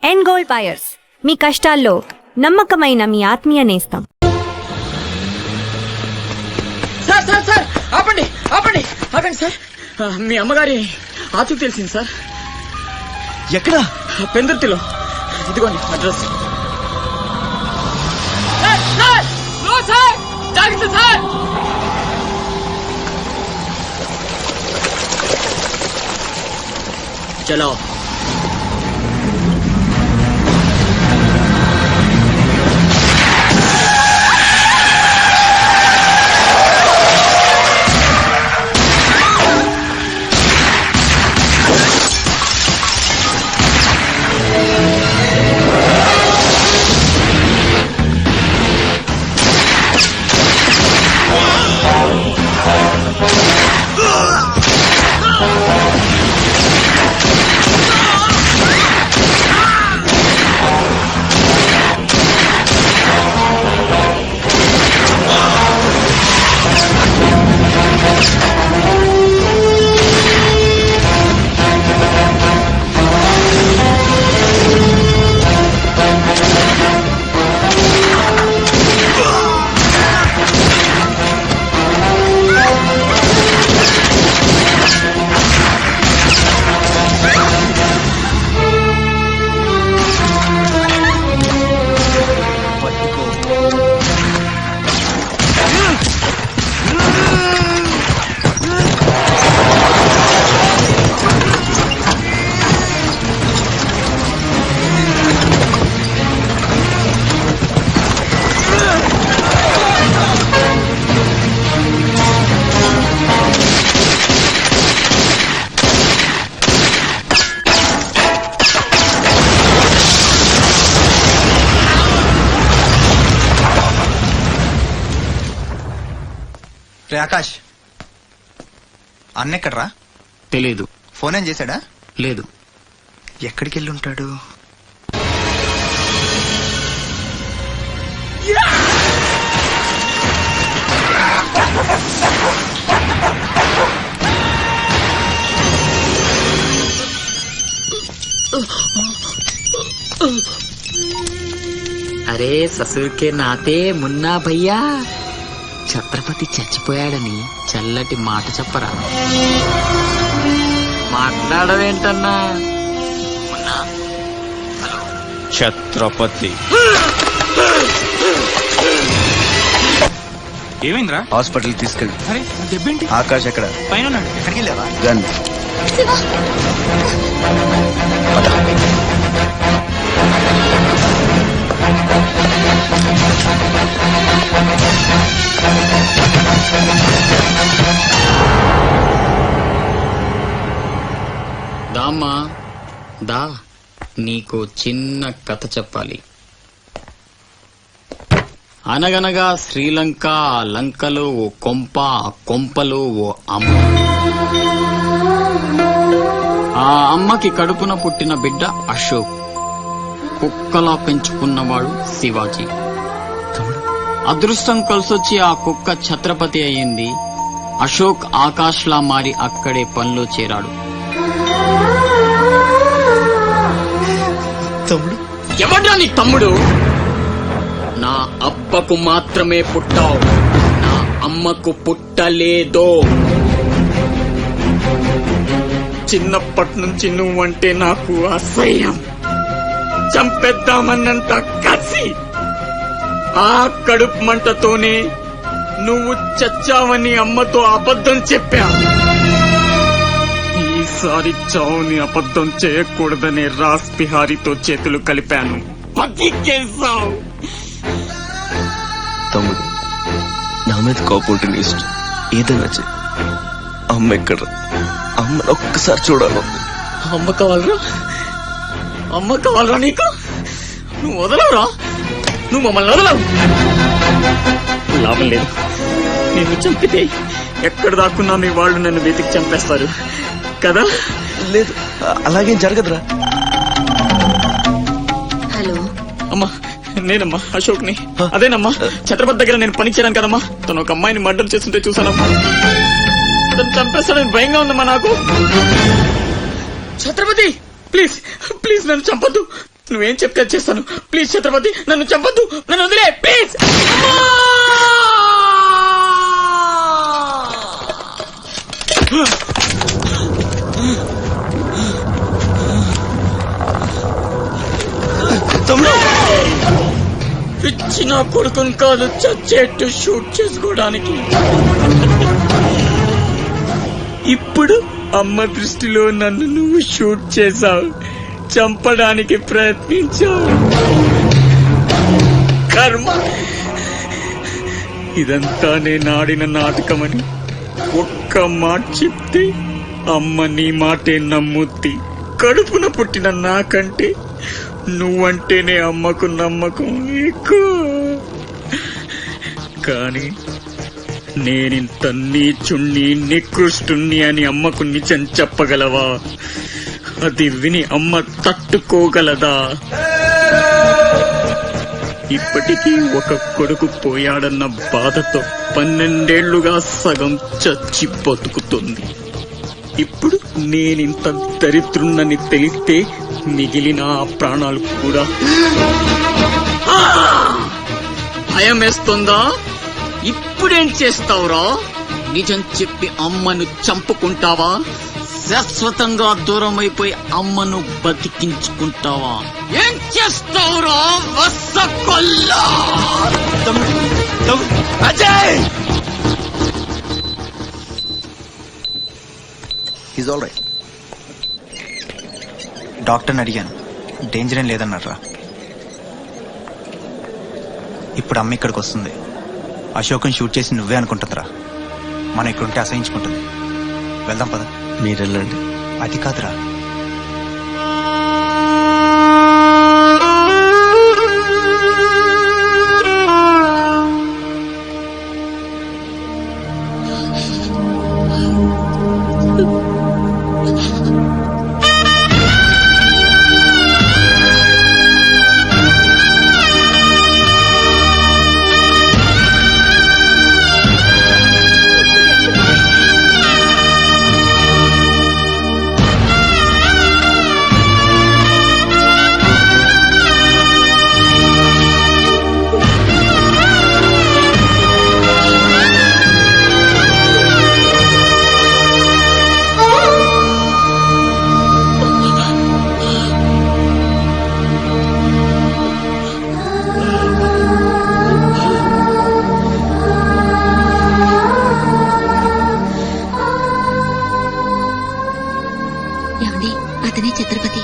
End gold buyers, మీ కష్టాల్లో నమ్మకమైన మీ ఆత్మీయ నేస్తం. సార్ సార్ సార్ ఆపండి ఆపండి ఆపండి సార్. మీ అమ్మగారి ఆచూకు తెలిసింది సార్. ఎక్కడ? పెందుర్తిలో. ఇదిగోండి అడ్రస్. జాగ్రత్త సార్. చలో. రే ఆకాష్, అన్నెక్కడ్రా? తెలీదు. ఫోన్ ఏం చేశాడా? లేదు. ఎక్కడికి వెళ్ళి ఉంటాడు? అరే ససుర్కే నాతే మున్నా భయ్యా, ఛత్రపతి చచ్చిపోయాడని చల్లటి మాట చెప్పరా. మాట్లాడవేంటన్నా? మున్నా, ఛత్రపతి ఏమైందిరా? హాస్పిటల్ తీసుకెళ్ళి. అరే దెబ్బేంటి? ఆకాష్ ఎక్కడ? పైన ఉన్నాడు. ఎక్కడికి వెళ్ళావా? గన్. దామ్మా దా, నీకు చిన్న కథ చెప్పాలి. అనగనగా శ్రీలంక, లంకలో ఓ కొంప, కొంపలో ఓ అమ్మ. ఆ అమ్మకి కడుపున పుట్టిన బిడ్డ అశోక్, కుక్కలా పెంచుకున్నవాడు శివాజీ. అదృష్టం కలిసొచ్చి ఆ కుక్క ఛత్రపతి అయ్యింది. అశోక్ ఆకాష్లా మారి అక్కడే పనిలో చేరాడు. తమ్ముడు? ఎవడ్రా నీ తమ్ముడు? నా అబ్బకు మాత్రమే పుట్టావు, నా అమ్మకు పుట్టలేదో. చిన్నప్పటి నుంచి నువ్వంటే నాకు అసహ్యం, చంపేద్దామన్నంత కసి. ఆ కడుపు మంటతోనే నువ్వు చచ్చావని అమ్మతో అబద్ధం చెప్పా. ఈసారి చావుని అబద్ధం చేయకూడదనే రాస్ బిహారీతో చేతులు కలిపాను. బతికేశావు. తమ్ముడు, నా మీద కోపం నీ ఇష్టం, ఏదైనా చెయ్యి. అమ్మ ఎక్కడ? అమ్మని ఒక్కసారి చూడాలి. అమ్మ కావాలరా? అమ్మ కావాలరా నీకు? నువ్వు వదలవురా, నువ్వు మమ్మల్ని వదలవు. లాభం లేదు, నిన్ను చంపితే ఎక్కడ దాక్కున్నా మీ వాళ్ళు నన్ను వెతికి చంపేస్తారు కదా. లేదు, అలాగేం జరగదురా. హలో అమ్మా, నేనమ్మా అశోక్ ని. అదేనమ్మా ఛత్రపతి దగ్గర నేను పని చేయను కదమ్మా. తను ఒక అమ్మాయిని మర్డర్ చేస్తుంటే చూసానమ్మా. తను చంపేస్తాడని భయంగా ఉందమ్మా నాకు. ఛత్రపతి ప్లీజ్ ప్లీజ్ నన్ను చంపొద్దు. నువ్వేం చెప్తే చేస్తాను. ప్లీజ్ ఛత్రపతి, నన్ను చంపద్దు, నన్ను వదిలే ప్లీజ్. ఇచ్చిన కొడుకుని కాదు చచ్చేట్టు షూట్ చేసుకోవడానికి. ఇప్పుడు అమ్మ దృష్టిలో నన్ను నువ్వు షూట్ చేశావు, చంపడానికి ప్రయత్నించావు. కర్మ. ఇదంతా నేను ఆడిన నాటకమని ఒక్క మాట చెప్తే అమ్మ నీ మాటే నమ్ముద్ది. కడుపున పుట్టిన నాకంటే నువ్వంటేనే అమ్మకు నమ్మకం ఎక్కువ. కానీ నేనింత నీచుణ్ణి నికృష్టుణ్ణి అని అమ్మకు నిజం చెప్పగలవా? అది విని అమ్మ తట్టుకోగలదా? ఇప్పటికీ ఒక కొడుకు పోయాడన్న బాధతో 12 సగం చచ్చి బతుకుతుంది. ఇప్పుడు నేనింత దరిద్రున్నని తెలిస్తే మిగిలిన ఆ ప్రాణాలు కూడా భయం వేస్తుందా? ఇప్పుడేం చేస్తావురా? నిజం చెప్పి అమ్మను చంపుకుంటావా? శాశ్వతంగా దూరం అయిపోయి అమ్మను బతికించుకుంటావా? ఏం చేస్తావురా వసకొల్లా? అజయ్! Is all right. డాక్టర్ని అడిగాను, డేంజర్ ఏం లేదన్నారా. ఇప్పుడు అమ్మ ఇక్కడికి వస్తుంది. అశోకం షూట్ చేసి నువ్వే అనుకుంటుందిరా. మనం ఇక్కడుంటే అసహించుకుంటుంది. వెళ్దాం పద. మీరెళ్ళండి. అది కాదురా, అతనే ఛత్రపతి.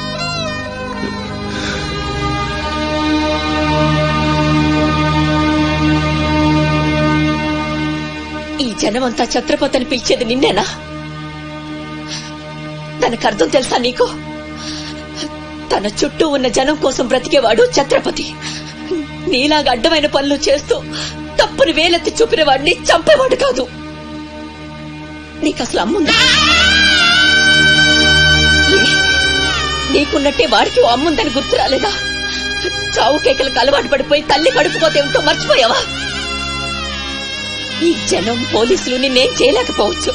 ఈ జనమంతా ఛత్రపతి అని పిలిచేది నిన్నేనా? దానికి అర్థం తెలుసా నీకు? తన చుట్టూ ఉన్న జనం కోసం బ్రతికేవాడు ఛత్రపతి. నీలాగా అడ్డమైన పనులు చేస్తూ తప్పుని వేలెత్తి చూపిన వాడిని చంపేవాడు కాదు. నీకు అసలు అమ్ముందా? నీకున్నట్టే వాడికి ఓ అమ్ముందని గుర్తు రాలేదా? చావు కేకలకు అలవాటు పడిపోయి తల్లి కడుపుకోతే ఏమిటో మర్చిపోయావా? ఈ జనం పోలీసులు నిన్నేం చేయలేకపోవచ్చు.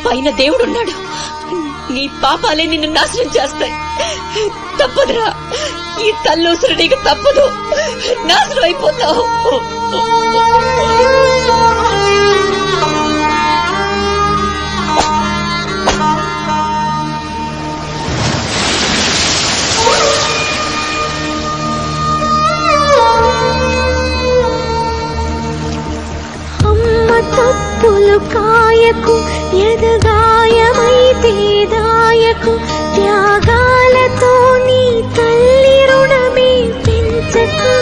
పైన దేవుడున్నాడు. నీ పాపాలే నిన్ను నాశనం చేస్తాయి. తప్పదురా, ఈ తల్లూసురు నీకు తప్పదు. నాశనం అయిపోతావు. తప్పులు కాయకు, ఎదగాయమైతే దాయకు, త్యాగాలతో నీ తల్లి రుణమే పెంచకు.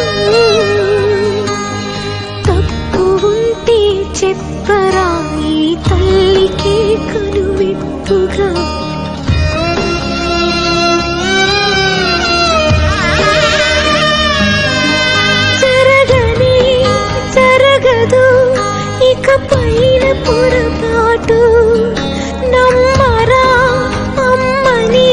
తప్పు ఉంటే చెప్పరా, ఈ తల్లికి కనువిప్పుగా. జరగదు ఇక పైన పొరపాటు. నమ్మరా అమ్మని,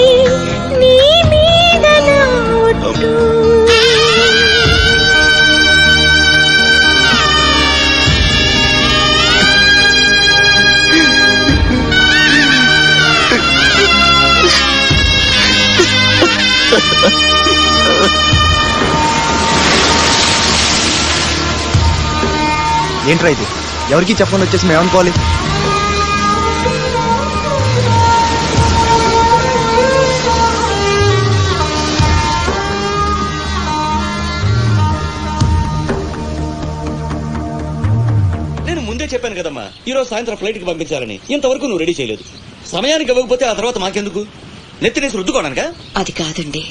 ఏంట్రా ఇది? ఎవరికి చెప్పకుండా వచ్చేసి మేము అనుకోవాలి? నేను ముందే చెప్పాను కదమ్మా ఈ రోజు సాయంత్రం ఫ్లైట్ కి పంపించాలని. ఇంతవరకు నువ్వు రెడీ చేయలేదు. సమయానికి ఇవ్వకపోతే ఆ తర్వాత మాకెందుకు? నెత్తినేసి రుద్దుకోవడానికా? అది కాదండి,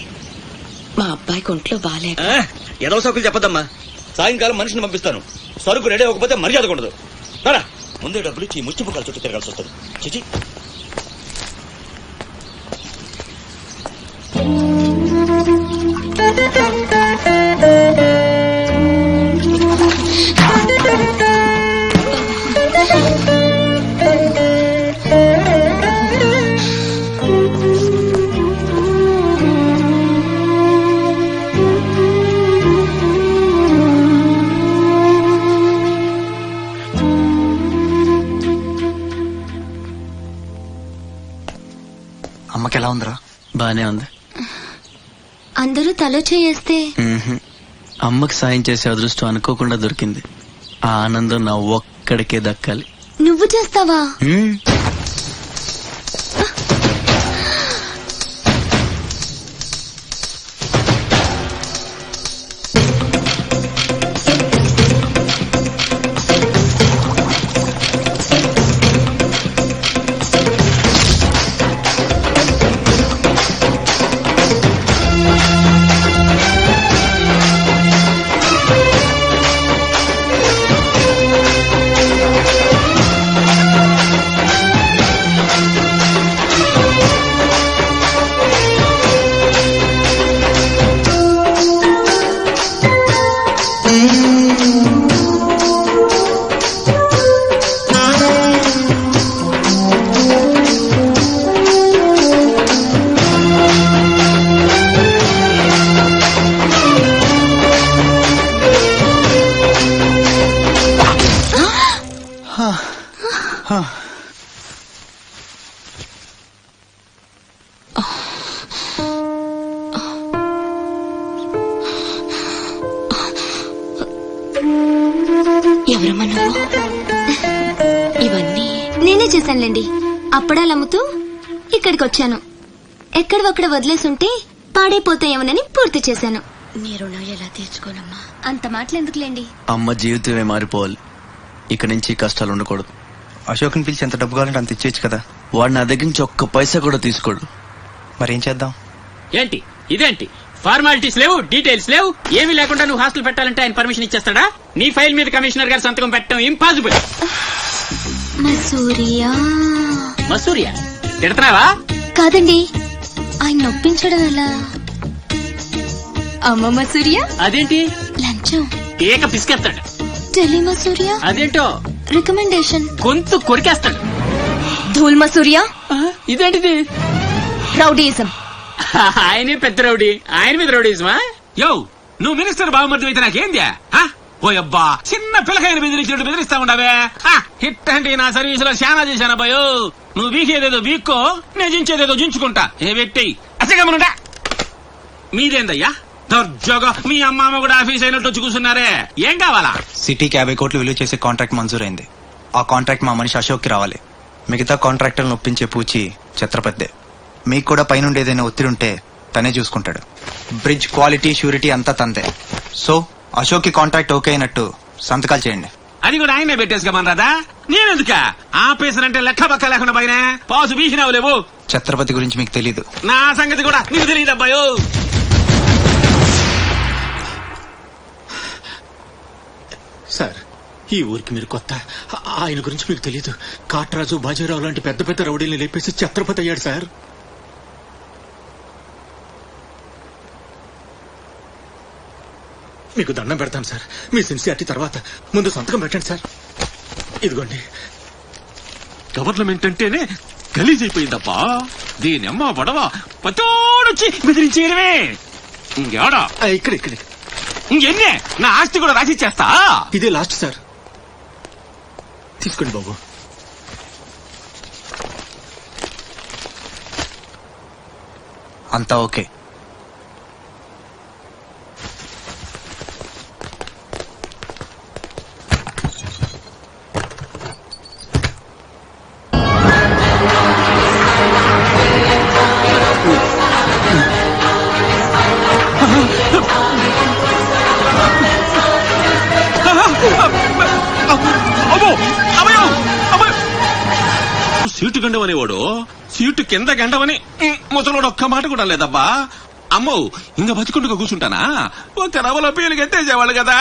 మా అబ్బాయికి ఒంట్లో బాలేక. ఏదో సౌకులు చెప్పదమ్మా. సాయంకాలం మనిషిని పంపిస్తాను. సరుకు రెడీ అవ్వకపోతే మర్యాద ఉండదు. రారా, ముందే డబ్బులు ఇచ్చి ముచ్చి పుకాల చుట్టూ తిరగాల్సి వస్తుంది. చిచి. అమ్మకి ఎలా ఉందిరా? బానే ఉంది. అందరూ తలో చేయేస్తే అమ్మకి సాయం చేసే అదృష్టం అనుకోకుండా దొరికింది. ఆ ఆనందం నా ఒక్కడికే దక్కాలి. నువ్వు చేస్తావా? ఎవరమ్మా నువ్వు? ఇవన్నీ నేనే చేశానులేండి. అప్పడాలు అమ్ముతూ ఇక్కడికి వచ్చాను. ఎక్కడొక్కడ వదిలేసుంటే పాడైపోతాయేమోనని పూర్తి చేశాను. నీ రుణం ఎలా తీర్చుకోనమ్మా? అంత మాటలు ఎందుకులేండి. అమ్మ జీవితమే మారిపోవాలి. ఇక నుంచి కష్టాలు ఉండకూడదు. అశోక్ని పిలిచి ఎంత డబ్బు కావాలంటే అంత ఇచ్చేయచ్చు కదా. వాడు నా దగ్గర నుంచి ఒక్క పైసా కూడా తీసుకోడు. మరేం చేద్దాం? ఏంటి ఇదేంటి? ఫార్మాలిటీస్ లేవు, డీటెయిల్స్ లేవు, ఏమీ లేకుండా నువ్వు హాస్టల్ పెట్టాలంటే ఆయన పర్మిషన్ ఇచ్చేస్తాడా? నీ ఫైల్ మీద కమిషనర్ గారు సంతకం పెట్టడం ఇంపాసిబుల్. మసూరియా మసూరియా తిడతావా? కాదండి, ఆయన నొప్పించడం ఎలా? అమ్మ మసూరియా అదేంటి? లంచం. ఏక పిసికేస్తాడు. ఢిల్లీ మసూరియా అదేంటో రికమెండేషన్. గొంతు కొరికేస్తాడు. ధూల్ మసూరియా ఇదేంటిది? రౌడీయిజం. ఆయనే పెద్ద రౌడీ, ఆయన మీద రౌడీజమా? యో నువ్వు మినిస్టర్ బావమర్ది అయితే నాకేంద్యా? ఓ అబ్బా, చిన్న పిల్లకాయలు బెదిరించినట్టు బెదిరిస్తా ఉండవే. హిట్ అంటే నా సర్వీసులో శానా చేశానబ్బాయో. నువ్వు వీకేదేదో వీక్కో, నేను జించేదేదో జించుకుంటా. ఏ వ్యక్తి అసగమనుండా మీదేందయ్యా దర్జోగా మీ అమ్మ కూడా ఆఫీస్ అయినట్టు వచ్చి కూర్చున్నారే. ఏం కావాలా? సిటీకి 50 కోట్లు విలువ చేసే కాంట్రాక్ట్ మంజూరైంది. ఆ కాంట్రాక్ట్ మా మనిషి అశోక్కి రావాలి. మిగతా కాంట్రాక్టర్లను ఒప్పించే పూచి ఛత్రపతి. మీకు కూడా పైనుండి ఏదైనా ఒత్తిడి ఉంటే తనే చూసుకుంటాడు. బ్రిడ్జ్ క్వాలిటీ షూరిటీ అంతా తందే. సో అశోక్ కి కాంట్రాక్ట్ ఓకే అయినట్టు సంతకాలు చేయండి. అది కూడా ఆయనే పెట్టేసుకోమని రాదా? నేనెందుక ఆపేసర్ అంటే లెక్క పక్క లేకుండా పైన పాసు బీసినావు లేవు. ఛత్రపతి గురించి మీకు తెలీదు. నా సంగతి కూడా నీకు తెలియదు అబ్బాయో. సార్, ఈ ఊరికి మీరు కొత్త. ఆయన గురించి మీకు తెలియదు. కాట్రాజు, బాజీరావు లాంటి పెద్ద పెద్ద రౌడీల్ని లేపేసి ఛత్రపతి అయ్యాడు సార్. మీకు దండం పెడతాను సార్. మీ సిన్సియారిటీ తర్వాత ముందు సంతకం పెట్టండి సార్. ఇదిగోండి. గవర్నమెంట్ అంటేనే గలీజ్ అయిపోయిందబ్బా. దీని అమ్మ పడవ పతోడొచ్చి బెదిరించేయడమే. ఇంకేడా ఇక్కడ ఇక్కడ ఇంకెన్నే నా ఆస్తి కూడా రాసిచ్చేస్తా. ఇదే లాస్ట్ సార్. తీసుకోండి బాబు. అంతా ఓకే. సీటు గండవనేవాడు సీటు కింద గండవని ముసలోడు ఒక్క మాట కూడా లేదబ్బా. అమ్మో ఇంకా బతికుండగా కూర్చుంటానా? ఒక రవ్వలో పేలు ఎత్తేసేవాళ్ళు కదా.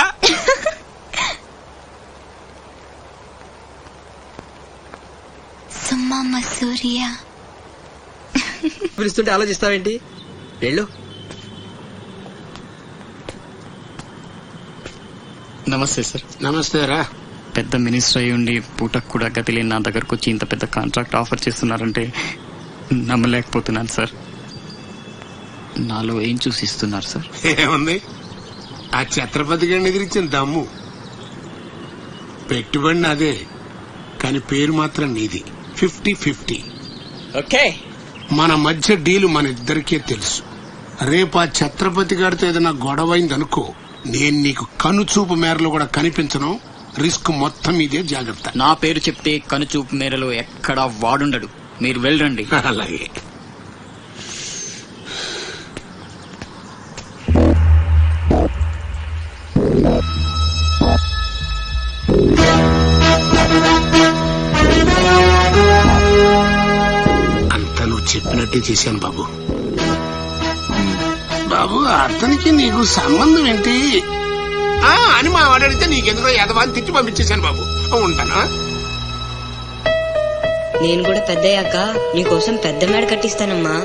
సుమ్మమ్మ సూర్య. పిలుస్తుంటే ఆలోచిస్తావేంటి? వెళ్ళు. నమస్తే సార్. నమస్తే రా. పెద్ద మినిస్టర్ అయి ఉండి పూటకు కూడా గతి లేని నా దగ్గరకు వచ్చి ఇంత పెద్ద కాంట్రాక్ట్ ఆఫర్ చేస్తున్నారంటే నమ్మలేకపోతున్నాను సార్. నాలో ఏం చూసి ఇస్తున్నారు సార్? ఏముంది, ఆ ఛత్రపతి గారిని ఎదిరించిన దమ్ము. పెట్టుబడి అదే, కానీ పేరు మాత్రం నీది. 50-50. ఓకే, మన మధ్య డీలు మన ఇద్దరికే తెలుసు. రేపు ఆ ఛత్రపతి గారితో ఏదైనా గొడవైందనుకో, నేను నీకు కనుచూపు మేరలో కూడా కనిపించను. రిస్క్ మొత్తం ఇదే, జాగ్రత్త. నా పేరు చెప్తే కనుచూపు మేరలో ఎక్కడా వాడుండడు. మీరు వెళ్ళండి. అలాగే. అంతా నువ్వు చెప్పినట్టే చేశాను బాబు. బాబు, అతనికి నీకు సంబంధం ఏంటి అని మా వాడితే నీకెందుకో యదవాన్ని తిట్టి పంపించేశాను బాబు. ఉంటానా? నేను కూడా పెద్దయ్యాక నీకోసం పెద్ద మేడ కట్టిస్తానమ్మా.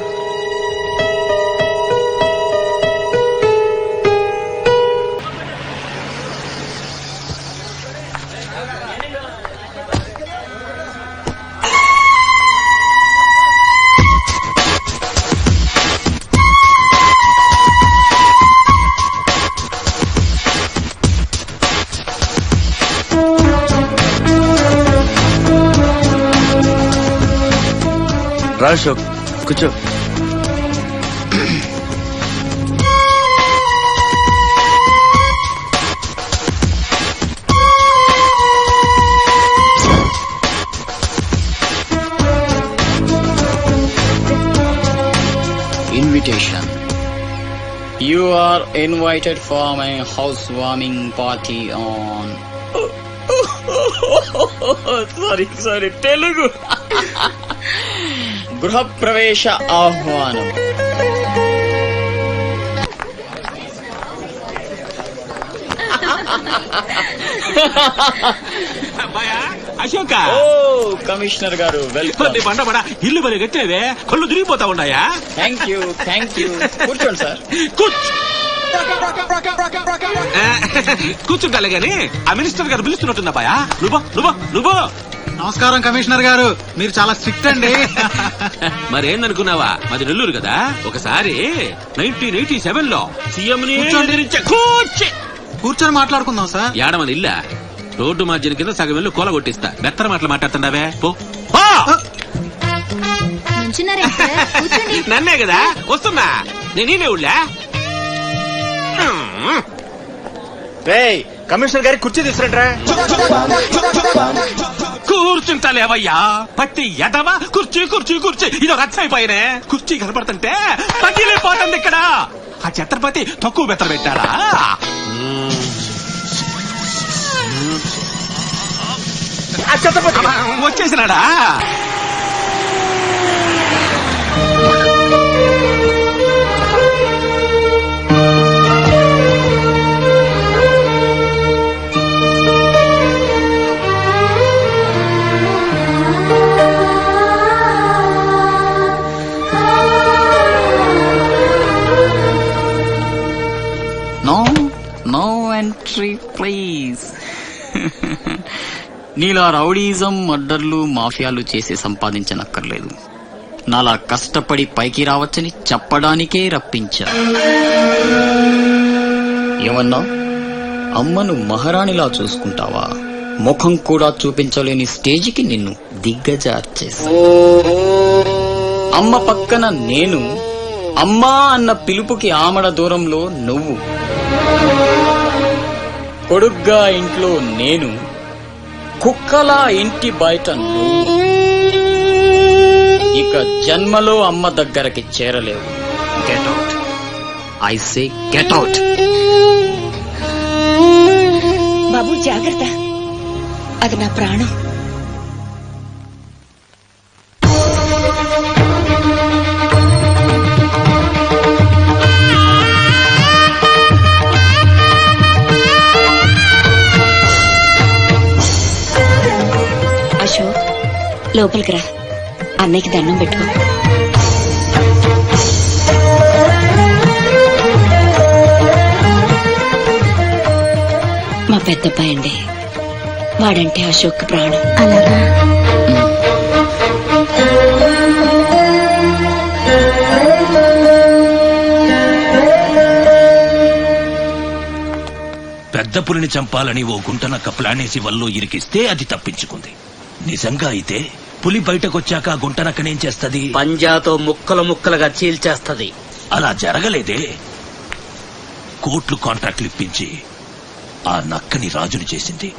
రా అశోక్, కూర్చో. Invitation. You are invited for my housewarming party on. Sorry Telugu. గృహప్రవేశ ఆహ్వానం. అశోక, ఓ కమిషనర్ గారు, వెల్కమ్. బండబడ ఇల్లు బలి కట్టేవే, కళ్ళు తిరిగిపోతా ఉన్నాయా? Thank you. కూర్చోండి సార్. కూర్చుంటాలే గాని ఆ మినిస్టర్ గారు పిలుస్తున్నట్టుందా బాయా? నువ్వు నమస్కారం కమిషనర్ గారు, మీరు చాలా స్ట్రిక్ట్ అండి. మరేందనుకున్నావా, మాది నెల్లూరు కదా. ఒకసారి 1987లో సీఎం కూర్చొని మాట్లాడుకుందాం సార్. ఏడమని ఇల్లా రోడ్డు మార్జిన్ కింద సగం ఇల్లు కూలగొట్టిస్తా. బెత్తర మాటలు మాట్లాడుతున్నావే, పో. నన్నే కదా వస్తున్నా, నేనే ఊళ్ళా. కమిషనర్ గారి కుర్చీ తీసుకురంట్రా. కూర్చుంటాలేవయ్యా, పట్టి ఎదవా. కుర్చీ ఇది ఒక అయిపోయినే. కుర్చీ కనపడుతుంటే పట్టిలేపోతుంది ఇక్కడ. ఆ ఛత్రపతి తక్కువ బెత్తర పెట్టారా? వచ్చేసినాడా? No entry please. నీలా రౌడీజం, మర్డర్లు, మాఫియాలు చేసి సంపాదించనక్కర్లేదు. నాలా కష్టపడి పైకి రావచ్చని చెప్పడానికే రప్పించా. ఏమన్నా, అమ్మను మహారాణిలా చూసుకుంటావా? ముఖం కూడా చూపించలేని స్టేజికి నిన్ను దిగ్గజార్చేసా. అమ్మ పక్కన నేను, అమ్మా అన్న పిలుపుకి ఆమడ దూరంలో నువ్వు. కొడుగ్గా ఇంట్లో నేను, కుక్కలా ఇంటి బయట నువ్వు. ఇక జన్మలో అమ్మ దగ్గరకి చేరలేవు. Get out, I say get out. బాబు జాగ్రత్త, అది నా ప్రాణం. లోపలికి రా, అన్నయ్యకి దండం పెట్టుకో. మా పెద్దబ్బాయి అండి, వాడంటే అశోక్ ప్రాణం. అలాగా? పెద్ద పులిని చంపాలని ఓ గుంటనక్క ప్లానేసి వల్లో ఇరికిస్తే అది తప్పించుకుంది. నిజంగా అయితే పులి బయటకొచ్చాక ఆ గుంటనక్కనేం చేస్తది? పంజాతో ముక్కలు ముక్కలుగా చీల్చేస్తది. అలా జరగలేదే. కోట్లు కాంట్రాక్ట్లు ఇప్పించి ఆ నక్కని రాజుని చేసింది.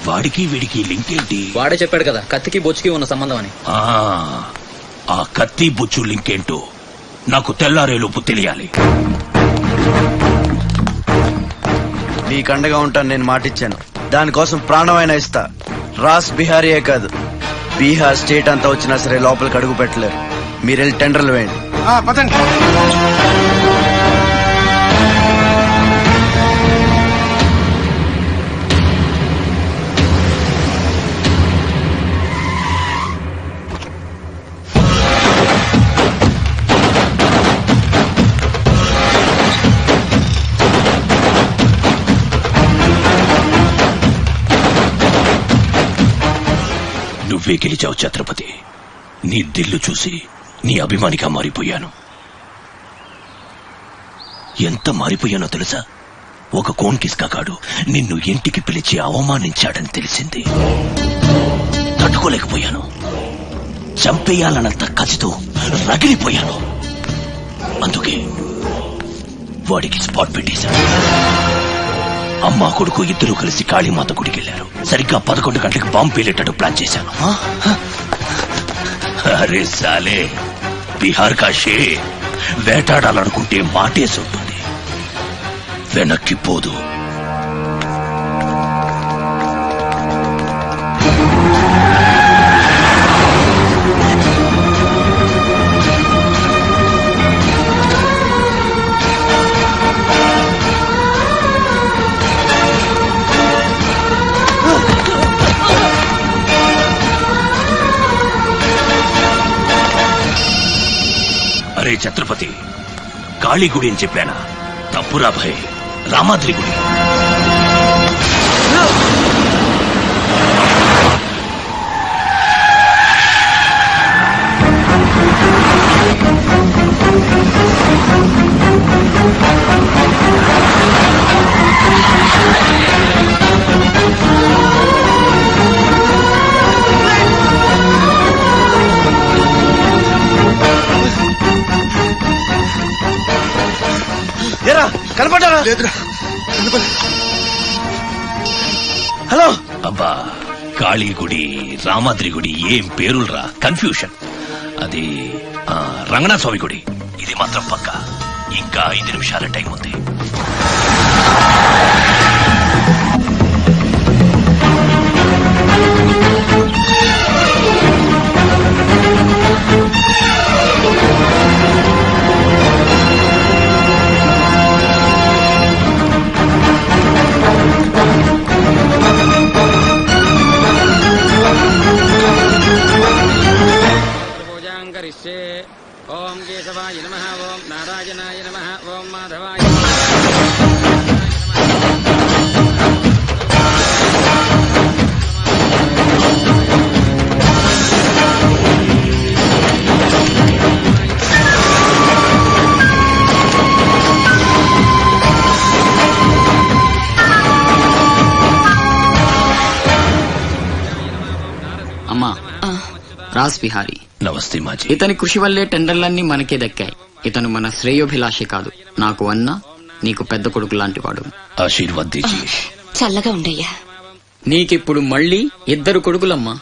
వాడికి వీడికి లింక్ ఏంటి? వాడే చెప్పాడు కదా కత్తికి బొచ్చుకి ఉన్న సంబంధం అని. ఆ కత్తి బొచ్చు లింక్ ఏంటో నాకు తెల్లారేలోపు తెలియాలి. నీకు అండగా ఉంటాను, నేను మాటిచ్చాను. దానికోసం ప్రాణమైనా ఇస్తా. రాస్ బిహారీయే కాదు, బీహార్ స్టేట్ అంతా వచ్చినా సరే లోపలికి అడుగు పెట్టలేరు. మీరెళ్ళి టెండర్లు వేయండి. పదండి. నువ్వే గెలిచావు ఛత్రపతి. నీ దిల్లు చూసి నీ అభిమానిగా మారిపోయాను. ఎంత మారిపోయానో తెలుసా? ఒక కోన్ కిస్కాగాడు నిన్ను ఇంటికి పిలిచి అవమానించాడని తెలిసింది. తట్టుకోలేకపోయాను. చంపేయాలన్నంత కసితో రగిలిపోయాను. అందుకే వాడికి స్పాట్ పెట్టేశాను. అమ్మా కొడుకు ఇద్దరు కలిసి కాళీమాత గుడికెళ్లారు. సరిగ్గా 11 గంటలకు బాంబు పేలేటట్టు ప్లాన్ చేశాను. అరే సాలే, బీహార్ కా షేర్ వేటాడాలనుకుంటే మాటేసి ఉంటుంది, వెనక్కి పోదు. అరే ఛత్రపతి, కాళీ గుడి అని చెప్పానా? తప్పురా భయ్, రామాద్రి గుడి. కనపడ్డారా? హలో. అబ్బా, కాళీ గుడి, రామాద్రి గుడి ఏం పేరులరా, కన్ఫ్యూషన్. అది రంగనాథ స్వామి గుడి. ఇది మాత్రం పక్కా. ఇంకా 5 నిమిషాల టైం ఉంది. ఓం కేశవాయ నమః, ఓం నారాయణాయ నమః, ఓం మాధవాయ. అమ్మా, రాస్ బిహారీ. నమస్తే మాజీ. ఇతని కృషి వల్లే టెండర్లన్నీ మనకే దక్కాయి. ఇతను మన శ్రేయోభిలాషి కాదు, నాకు అన్న, నీకు పెద్ద కొడుకు లాంటివాడు. ఆశీర్వాద్ దీజియే. చల్లగా ఉండయ్యా. నీకిప్పుడు మళ్ళీ 2 కొడుకులమ్మా.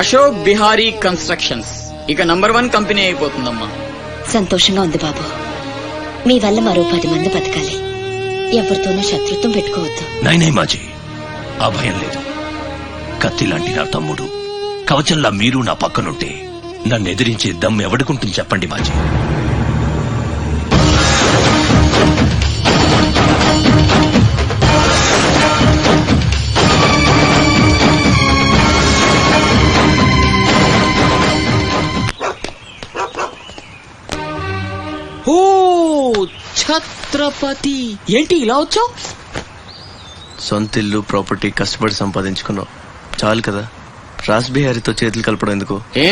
అశోక్ బిహారీ కన్స్ట్రక్షన్స్ ఇక నంబర్ 1 కంపెనీ అయిపోతుందమ్మా. సంతోషంగా ఉంది బాబు. మీ వల్ల మరో 10 మంది బతకాలి. ఎవరితోనూ శత్రుత్వం పెట్టుకోవద్దు. నై మాజీ, ఆ భయం లేదు. కత్తి లాంటి నా తమ్ముడు, కవచంలా మీరు నా పక్కనుంటే నన్ను ఎదిరించే దమ్ ఎవడుకుంటుంది చెప్పండి మాజీ. ఛత్రపతి ఏంటి ఇలా వచ్చావు? సొంత ఇల్లు ప్రాపర్టీ కష్టపడి సంపాదించుకున్నావు చాలు కదా, రాస్ బిహారీతో చేతులు కలపడం ఎందుకు? ఏ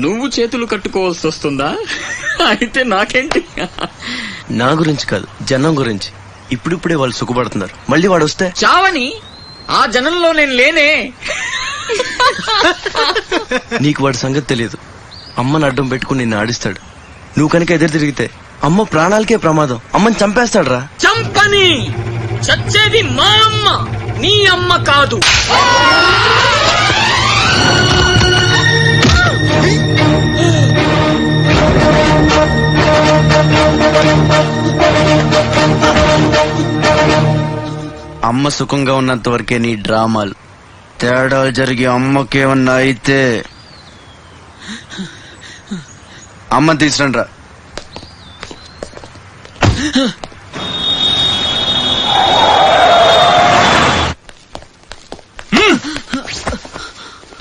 నువ్వు చేతులు కట్టుకోవాల్సి వస్తుందా? అయితే నాకేంటి? నా గురించి కాదు, జనం గురించి. ఇప్పుడిప్పుడే వాళ్ళు సుఖపడుతున్నారు, మళ్ళీ వాడు వస్తే చావని ఆ జనంలో నేను లేనే. నీకు వాడి సంగతి తెలియదు. అమ్మని అడ్డం పెట్టుకుని నిన్ను ఆడిస్తాడు. నువ్వు కనుక ఎదురు తిరిగితే అమ్మ ప్రాణాలకే ప్రమాదం. అమ్మని చంపేస్తాడు రా. చంపని, చచ్చేది మా అమ్మ, నీ అమ్మ కాదు. అమ్మ సుఖంగా ఉన్నంత వరకే నీ డ్రామాలు. తేడాలు జరిగి అమ్మకేమన్నా అయితే అమ్మని తీసుకురండి రా.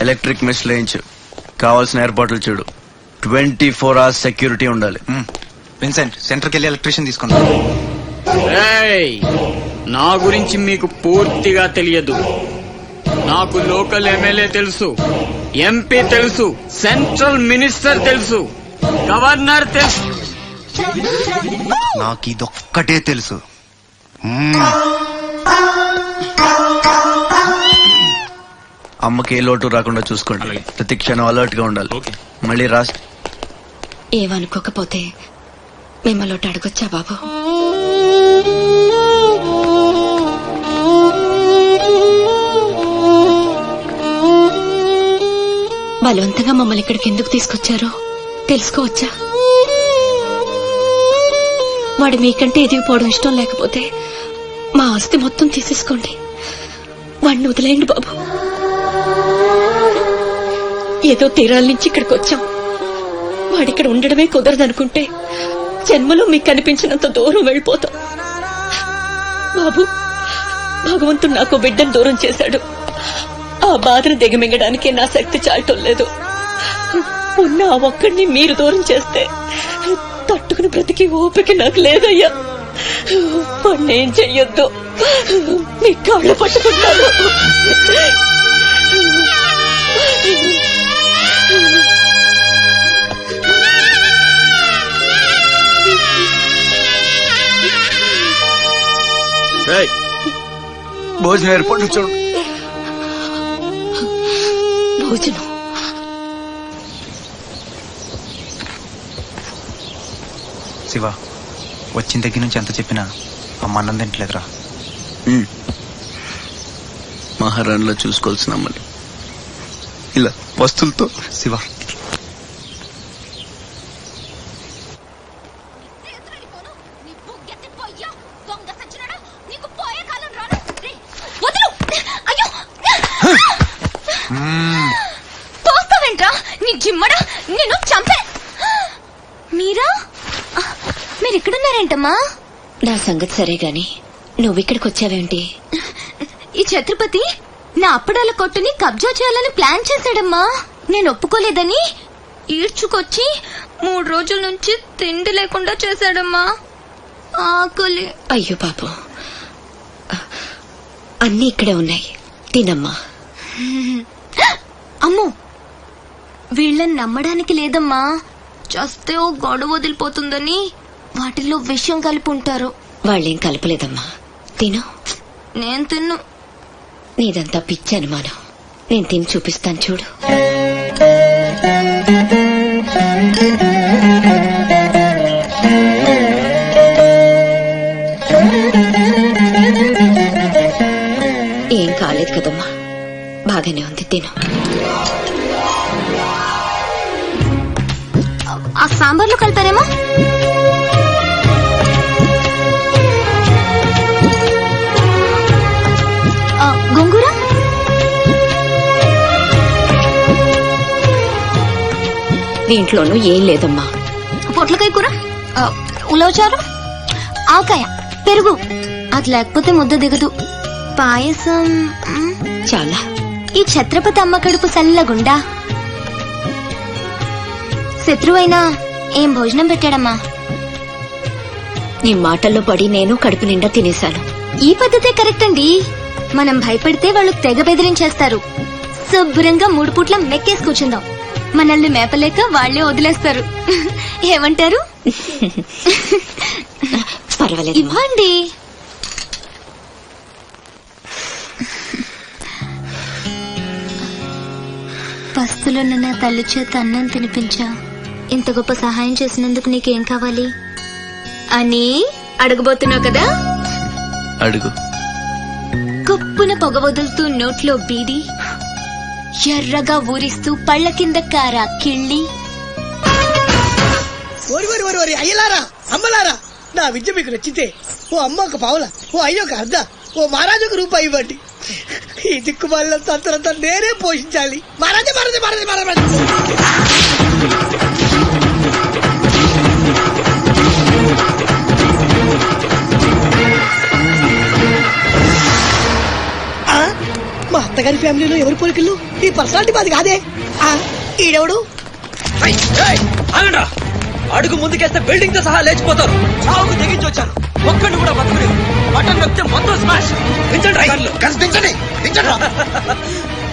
ఎలక్ట్రిక్ మెష్ లేయించు, కావాల్సిన ఏర్పాట్లు చూడు. 24 hours సెక్యూరిటీ ఉండాలి. విన్సెంట్, సెంటర్కి వెళ్ళి ఎలక్ట్రీషియన్ తీసుకుందాం. ఏయ్, నా గురించి మీకు పూర్తిగా తెలియదు. నాకు లోకల్ ఎమ్మెల్యే తెలుసు, ఎంపీ తెలుసు, సెంట్రల్ మినిస్టర్ తెలుసు, గవర్నర్ తెలుసు. నాకు ఇదొక్కటే తెలుసు. అమ్మకి ఏ లోటు రాకుండా చూసుకోండి. ప్రతి క్షణం అలర్ట్ గా ఉండాలి. మళ్ళీ రాస్ ఏమనుకోకపోతే మిమ్మల్ని ఒకటి అడగొచ్చా బాబు? బలవంతంగా మమ్మల్ని ఇక్కడికి ఎందుకు తీసుకొచ్చారో తెలుసుకోవచ్చా? వాడు మీకంటే ఎదిగిపోవడం ఇష్టం లేకపోతే మా ఆస్తి మొత్తం తీసేసుకోండి. వాడిని వదిలేయండి బాబు. ఏదో తీరాల నుంచి ఇక్కడికి వచ్చాం. వాడిక్కడ ఉండడమే కుదరదనుకుంటే జన్మలో మీకు కనిపించినంత దూరం వెళ్ళిపోతాం. బాబు, భగవంతుడు నాకు బిడ్డను దూరం చేశాడు. ఆ బాధను దిగమింగడానికి నా శక్తి చాలటం లేదు. ఉన్న ఆ ఒక్కడిని మీరు దూరం చేస్తే తట్టుకుని బ్రతికి ఓపిక నాకు లేదయ్యా. వాణ్ణేం చెయ్యొద్దు, మీ కాళ్ళు పట్టుకుంటాను. భోజనం ఏర్పాటు చూడు. భోజనం శివ, వచ్చిన దగ్గర నుంచి ఎంత చెప్పినా అమ్మ అన్నం తింటలేదురా. మహారాణిలో చూసుకోవాల్సిన అమ్మని ఇలా వస్తువులతో. శివ, తోస్తావేంట్రా నీ జిమ్మడా, నేను చంపే. మీరిక్కడున్నారేంటమ్మా? నా సంగతి సరే గాని నువ్విక్కడికి వచ్చావేంటి? ఈ ఛత్రపతి నా అప్పడాల కొట్టుని కబ్జా చేయాలని ప్లాన్ చేశాడమ్మా. నేను ఒప్పుకోలేదని ఈడ్చుకొచ్చి 3 రోజుల నుంచి తిండి లేకుండా చేశాడమ్మా. ఆకలి. అయ్యో పాపం, అన్నీ ఇక్కడే ఉన్నాయి, తినమ్మా. అమ్మో, వీళ్ళని నమ్మడానికి లేదమ్మా. చస్తే ఓ గొడవ వదిలిపోతుందని వాటిల్లో విషయం కలిపి ఉంటారు. వాళ్ళేం కలపలేదమ్మా, తిను. నేను తిన్ను. నీదంతా పిచ్చి అనుమానం. నేను తిని చూపిస్తాను చూడు. ఏం కాలేదు కదమ్మా, బాగానే ఉంది, తిను. ఆ సాంబార్లో కలిపారేమో. గోంగూర, దీంట్లోనూ ఏం లేదమ్మా. పొట్లకాయ కూర, ఉలవచారు, ఆవకాయ, పెరుగు. అది లేకపోతే ముద్ద దిగదు. పాయసం చాలా. ఈ ఛత్రపతి అమ్మ కడుపు సల్లగుండా. శత్రువైనా ఏం భోజనం పెట్టాడమ్మా. నీ మాటల్లో పడి నేను కడుపు నిండా తినేశాను. ఈ పద్ధతే కరెక్ట్ అండి. మనం భయపడితే వాళ్ళు తెగ బెదిరించేస్తారు. శుభ్రంగా 3 పూట్ల మెక్కేసి కూర్చుందాం. మనల్ని మేపలేక వాళ్లే వదిలేస్తారు. ఏమంటారు? పర్వాలేదు. ఇవ్వండి. పస్తులున్న నా తల్లి చేత అన్నం తినిపించా. ఇంత గొప్ప సహాయం చేసినందుకు నీకేం కావాలి అని అడగబోతున్నావు కదా? అడుగు. కప్పున పొగ వదులుతూ నోట్లో బీడి, ఎర్రగా ఊరిస్తూ పళ్ళ కింద కారా కిళ్ళి. అయ్యలారా అమ్మలారా, నా విద్య మీకు నచ్చితే ఓ అమ్మ ఒక పావుల, ఓ అయ్య ఒక అర్ధ, ఓ మహారాజు ఒక రూపాయి ఇవ్వండి. ఈ దిక్కుమాలిన తంత్రంతా నేనే పోషించాలి. మహారాజా మహారాజా మహారాజా మహారాజా. మా అత్తగారి ఫ్యామిలీలో ఎవరి పోలికలు? ఈ పర్సనాలిటీ మాది కాదే. ఈడెవడు? అడుగు ముందుకేస్తే బిల్డింగ్ తో సహా లేచిపోతారు. చావుకు తెగించి వచ్చారు. ఒక్కడిని కూడా బతుకుని బటన్ నొక్కితే మొత్తం స్మాష్.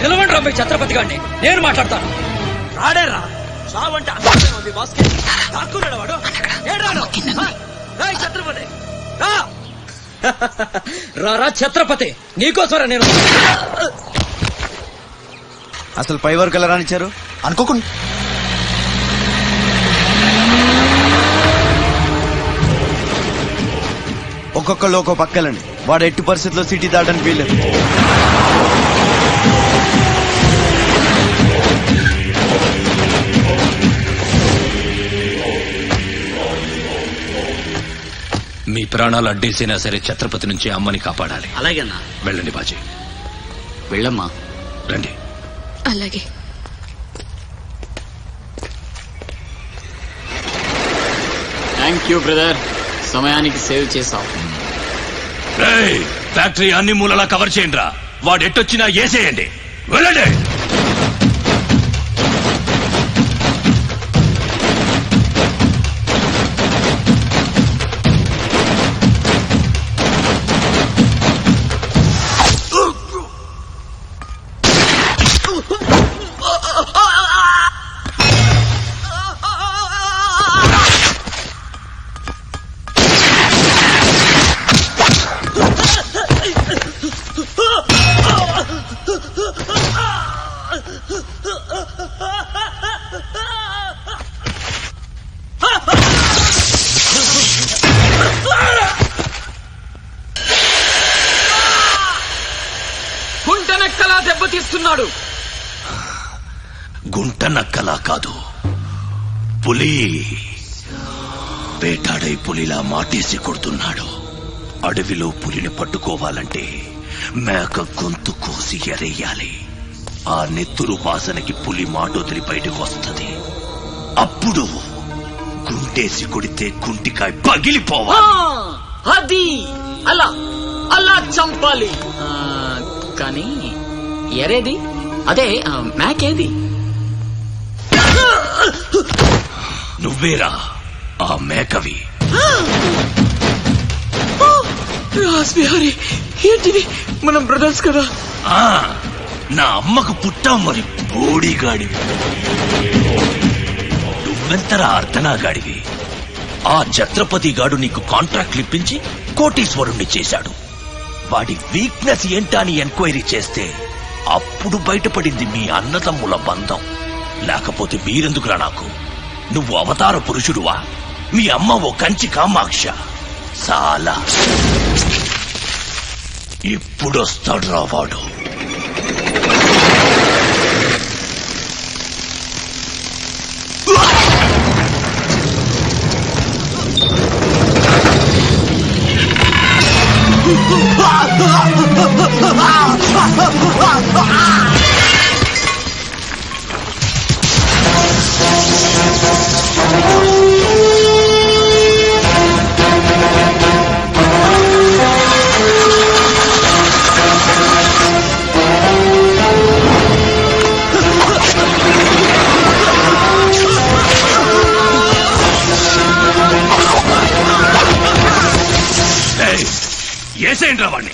నిలవండి రా మీ ఛత్రపతి గారిని, నేను మాట్లాడతాను. రాడేరా చావంటే ఉంది బాస్కి. దాక్కున్నాడు వాడు. ఛత్రపతి రా ఛత్రపతి, నీకోసరా నేను. అసలు పై వరకు ఎలా రానిచ్చారు అనుకోకుండా? ఒక్కొక్కళ్ళు ఒక్కో పక్కలండి. వాడు ఎట్టి పరిస్థితుల్లో సిటీ దాటని వీల్లేదు. మీ ప్రాణాలు అడ్డేసినా సరే ఛత్రపతి నుంచి అమ్మని కాపాడాలి. అలాగేనా? వెళ్ళండి బాజీ, వెళ్ళమ్మా. రండి. అలాగే. థ్యాంక్ యూ బ్రదర్, సమయానికి సేవ్ చేసావు. ఫ్యాక్టరీ అన్ని మూలలా కవర్ చేయండి రా. వాడు ఎట్టొచ్చినా ఏసేయండి. వెళ్ళండి. గుంటనక్కలా దెబ్బతీస్తున్నాడు. గుంట నక్కలా కాదు, పులి వేటాడై పులిలా మాటేసి కొడుతున్నాడు. అడవిలో పులిని పట్టుకోవాలంటే మేక గొంతు కోసి ఎరేయాలి. ఆ నెత్తురు వాసనకి పులి మాటొదిలి బయటకు వస్తుంది. అప్పుడు గుంటేసి కొడితే గుంటికాయ పగిలిపోవాలి. అది అలా అలా చంపాలి. కానీ ఎరేది? అదే మేకేది? నువ్వేరా ఆ మేకవి. రాస్బిహారీ, ఏంటిది? మనం బ్రదర్స్ కదా. నా అమ్మకు పుట్టాం మరి బోడిగాడివి. నువ్వెంతరా అర్ధనాగాడివి. ఆ ఛత్రపతి గాడు నీకు కాంట్రాక్ట్లు ఇప్పించి కోటీశ్వరుణ్ణి చేశాడు. వాడి వీక్నెస్ ఏంటా అని ఎంక్వైరీ చేస్తే అప్పుడు బయటపడింది మీ అన్నదమ్ముల బంధం. లేకపోతే మీరెందుకురా నాకు? నువ్వు అవతార పురుషుడువా? మీ అమ్మ ఓ కంచి కామాక్ష. చాలా ఇప్పుడొస్తాడు రా వాడు. తోసేయండి రా వాడిని.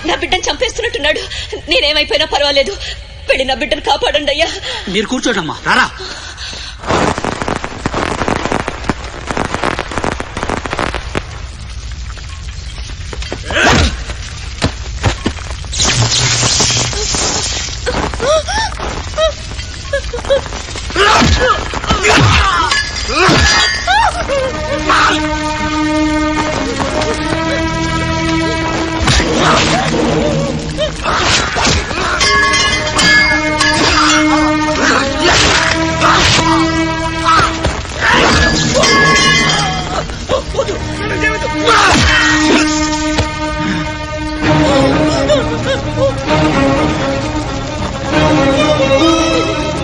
నా బిడ్డను చంపేస్తున్నట్టున్నాడు. నేనేమైపోయినా పర్వాలేదు, వెళ్ళి నా బిడ్డను కాపాడండి అయ్యా. మీరు కూర్చోటమ్మా, రారా.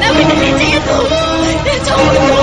నా బిడ్డని చెయ్యొద్దు. నేను చంపుతాను.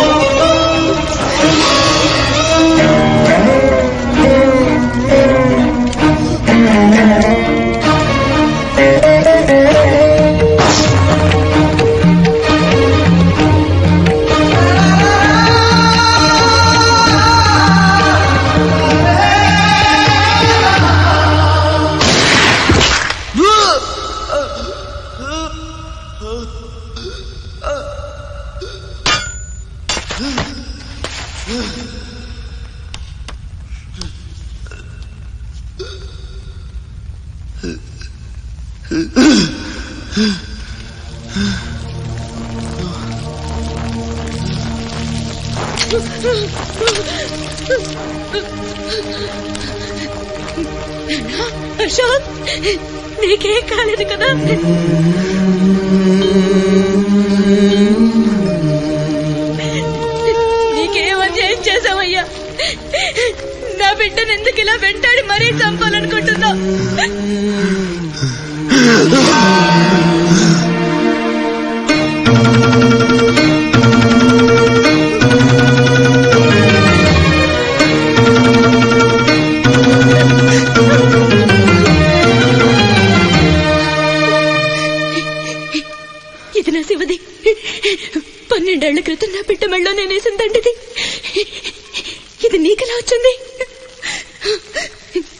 అశోక్, నీకేం కాలేదు కదా? నీకేం అన్యాయం చేసావయ్యా? నా బిడ్డను ఎందుకు ఇలా వెంటాడి మరీ చంపాలనుకుంటున్నావు? ఇది నా శివది. 12 ఏళ్ల క్రితం నా బిడ్డ మెళ్ళో నేనేసిన దండిది. ఇది నీకెలా వచ్చింది?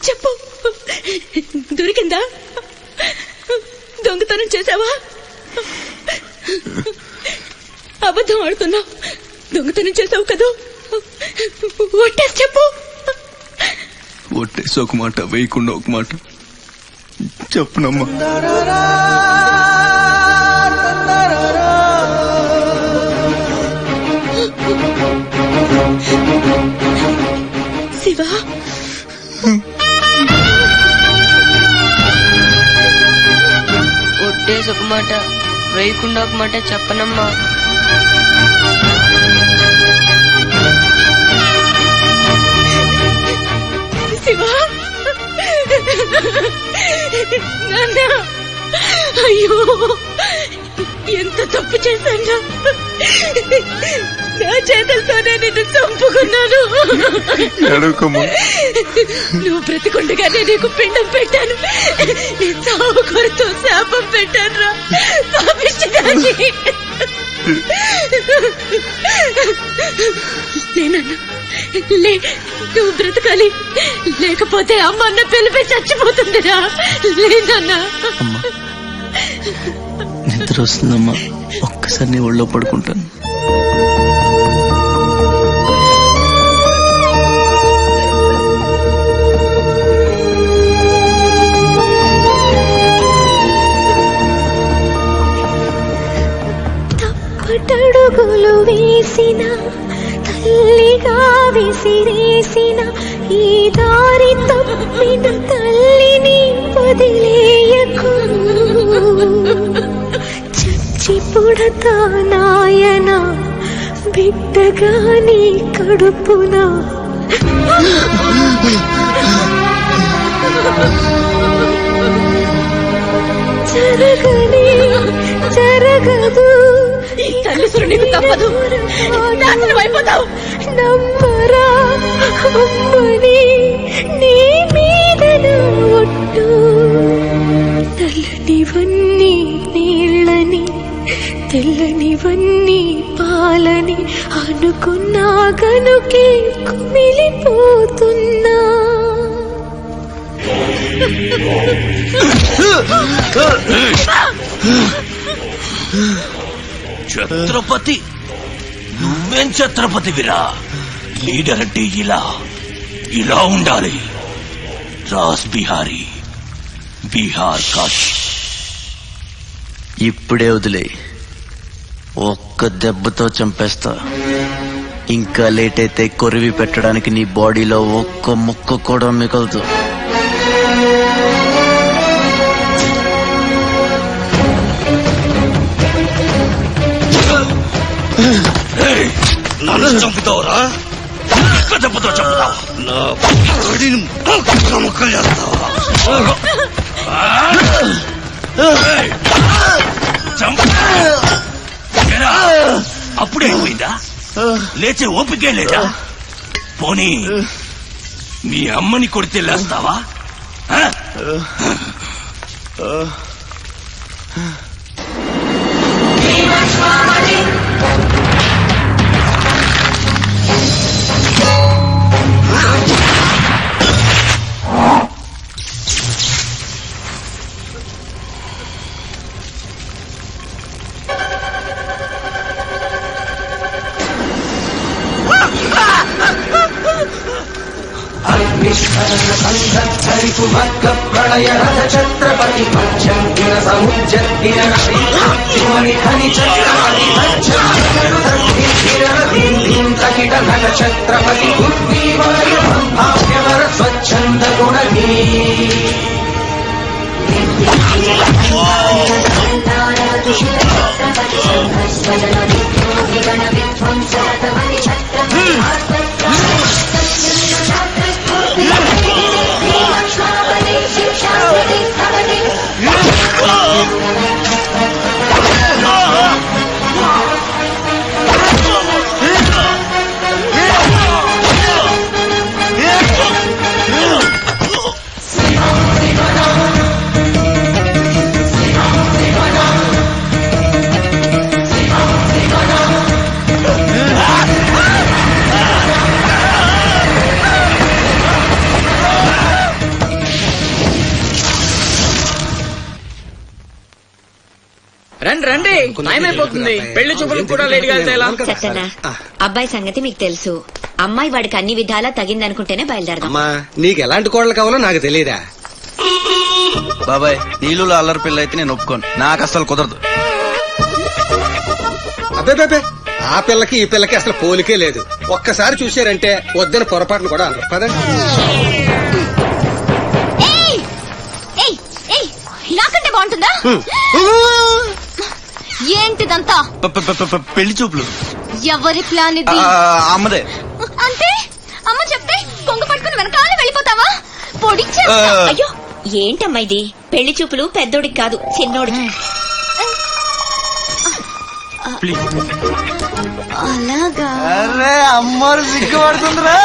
చెప్పు, దొరికిందా? దొంగతనం చేశావా? అబద్ధం ఆడుతున్నావు. దొంగతనం చేశావు కదూ? ఒట్టేసి చెప్పు. ఒట్టేసి ఒక మాట, వేయకుండా ఒక మాట చెప్పునమ్మా. శివ, ఒట్టేసి ఒక మాట, వేయకుండా ఒక మాట చెప్పనమ్మా. శివ, నాన్న, అయ్యో ఎంత తప్పు చేశాను. నా చేతులతోనే నిన్ను చంపుకున్నాను. నువ్వు బ్రతికుండగానే నీకు పిండం పెట్టాను. నీ చావు కొరతో శాపం పెట్టాను రా పాపిష్టిదాన్ని. నేనన్నా నువ్వు బ్రతకాలి, లేకపోతే అమ్మ అన్న పిలిపి చచ్చిపోతుందిరా. లేదన్నా. నిద్ర వస్తుందమ్మా, ఒక్కసారి నీ ఒళ్ళో పడుకుంటాను. తప్పటడుగులు వేసిన తల్లిగా విసిరేసిన ఈ దారి తప్పిన తల్లిని వదిలేయకు చచ్చి పుడతా నాయన బిడ్డగా నీ కడుపున జరగదు ఈ తల్లిసురు నీకు తప్పదు, నాశనం అయిపోతావు. నమ్మరా అమ్మని నీ మీద ఒట్టు నల్లనివన్నీ నీళ్ళని తెల్లనివన్నీ పాలని అనుకున్నా గనుకే కుమిలిపోతున్నా. ఛత్రపతి, నువ్వేం ఛత్రపతివిరా? లీడర్ అంటే ఇలా ఉండాలి. రాస్ బిహారీ, బీహార్ కాశీ. ఇప్పుడే వదిలే, ఒక్క దెబ్బతో చంపేస్తా. ఇంకా లేట్ అయితే కొరివి పెట్టడానికి నీ బాడీలో ఒక్క ముక్క కూడా మిగలదు. నన్ను చంపుతావురా? దెబ్బతో చంపుతావు. నా బాడీని ముక్కలు చేస్తావా? అప్పుడే అయిపోయిందా? లేచే ఓపికే లేదా? పోనీ మీ అమ్మని కొడితే లేస్తావా? ప్రళయ రథ ఛత్రపతి పంచంగిన సముజ్జద్దిన తకిట నగ ఛత్రపతి భావ్యవర స్వచ్ఛంద గుణీ రండి, టైం అయిపోతుంది. పెళ్లి చూపులు కూడా లేట్ గా వెళ్తే ఎలా? సత్యనా, అబ్బాయి సంగతి మీకు తెలుసు. అమ్మాయి వాడికి అన్ని విధాలా తగిందనుకుంటేనే బయలుదేరదాం. అమ్మా, నీకు ఎలాంటి కోడలు కావాలో నాకు తెలియదా? బాబాయ్, నీళ్ళు అల్లరి పిల్ల అయితే నేను ఒప్పుకోను. నాకు అసలు కుదరదు. అబ్బే, ఆ పిల్లకి ఈ పిల్లకి అసలు పోలికే లేదు. ఒక్కసారి చూశారంటే వద్దని పొరపాటును కూడా అనరు. పదండి. నాకంటే బాగుంటుందా? ఏంటిదంతా? పెళ్లి చూపులు. ఎవరి ప్లాన్ ఇది? అమ్మదే. అంటే అమ్మ చెప్తే కొంగు పట్టుకుని వెనకాల వెళ్ళిపోతావా? పొడిచే. అయ్యో, ఏంటమ్మా ఇది? పెళ్లి చూపులు పెద్దోడికి కాదు, చిన్నోడికి. అలాగా? అరే అమ్మారు సిగ్గుపడుతుందిరా.